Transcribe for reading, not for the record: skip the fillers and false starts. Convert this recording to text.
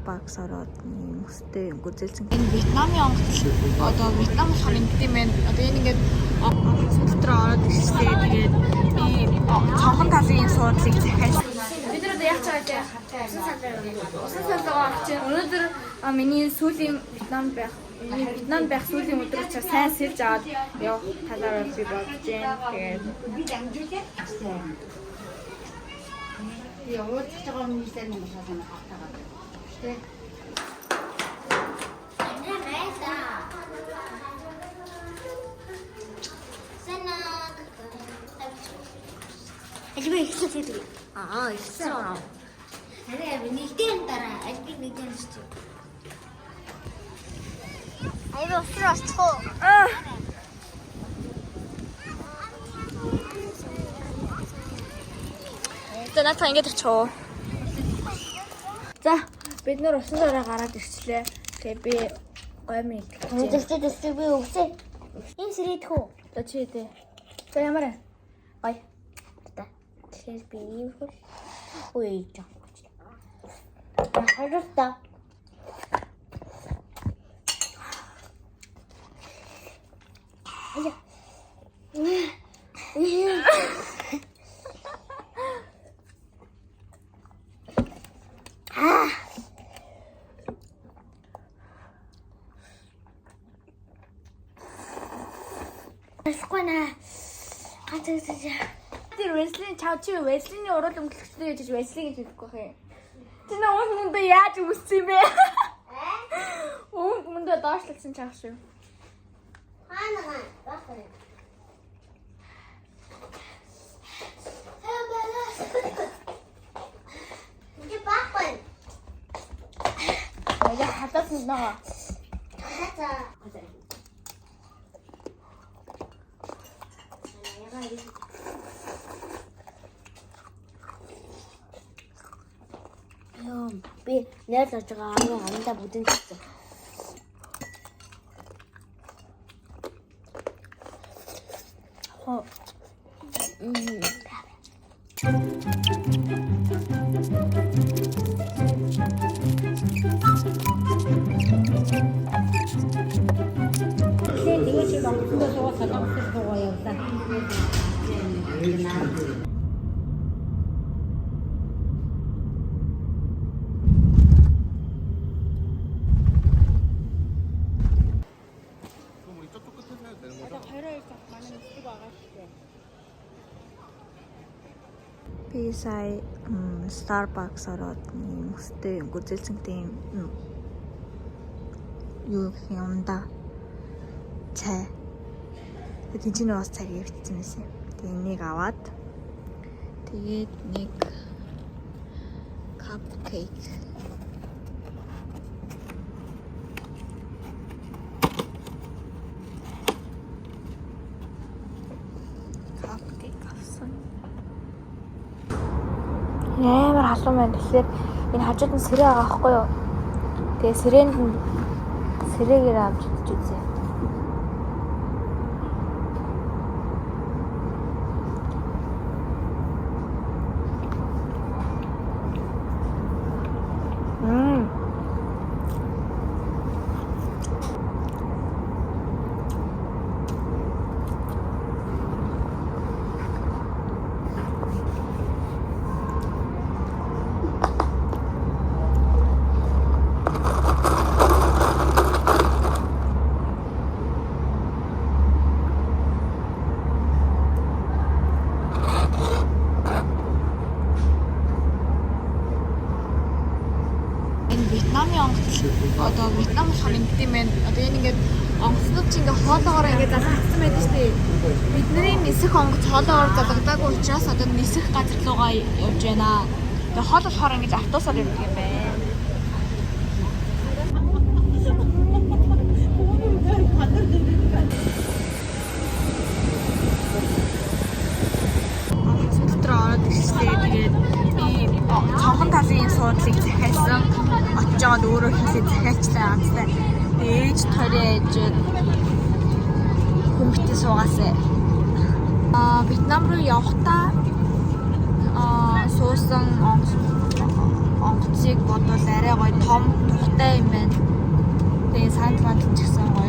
Starbucks ороод мөстэй гүзэлсэн. Энэ Вьетнамын онгоц одоо Вьетнам болохоор ингэдэм байх. Одоо энэ ингээд дотроо ороод ирчихлээ. Тэгээд би цонхон талын суудлыг захиалсан. Бид нар одоо яаж байгаа вэ? Усан салгаа авчих. Өнөөдөр миний сүүлийн Вьетнамд байх сүүлийн өдөр учраас сайн сэлж аваад явах талаар би бодож байна. Тэгээд Яваад цагаа минийсээр юм шатана хатагаад. Тэ. Альбэ ихлэдэг. Ихсэн. Хараа нэгдэн дараа альбэ нэгдэн шүү. Альбэ фростхоо. За надаа ингэж очив. За бид нар усан дараа гараад ирчлээ. Тэгээ би гомь идэх. Дэвчээ би өгсэй. Энэ сэрийдэх үү? За чи идэ. За ямар вэ? Ой. Тэгэхээр би ийм хөл. Ой жаа. Хараа. Тэр Wesley чав чи Wesley-ний урал өмгөлөгчтэй гэж Wesley гэж хэлэхгүй хэ. Чи нөөс мөндө яаж үссэн бэ? Мөндө доошлуулсан чаах шүү. Хаана байна? Чи баахгүй. Я хатаас нөө. Хатаа. Би нэр лож байгаа амандаа бүдэн гэсэн. Хоо. Тэгээ чи бомбондоо суугаад салгасан байгаа явлаа. Би сая Starbucks ороод мөстэй гүзэлсэн тийм юу гэх юм да. Цай. Тэгээд чинь бас цаг явчихсан байсан. Тэгээд энийг аваад тэгээд нэг cupcake. Амар халуун байна. Тэгэхээр энэ хажууд нь сэрээ байгаа байхгүй юу? Тэгээ сэрээнд нь сэрээгээр авч идэж үзье. Вьетнамын онгоц одоо Вьетнам болохоор ингэдэм байх. Одоо энэ ингээд онгоцнууд чи ингээд хоолоогоор ингээд залгагдсан байдаг шүү дээ. Бидний нисэх онгоц хоолоогоор залгадаагүй учраас одоо нисэх газар руугаа явж байна. Тэгээ хоол болохоор ингээд автобусаар явдаг юм байна. Дотроо ороод ирчихлээ. Тэгээд би цонхон талын суудлыг захиалсан. Очиж аваад өөрөө хийлээ захиалчлаа ганцтай. Ээж тороо ээжэд хүмүүстээ суугаасаа. Вьетнам руу явахдаа суусан онгоц онгоцыг бодвол арай гоё том тухтай юм байна. Тэгээ санд манд ч гэсэн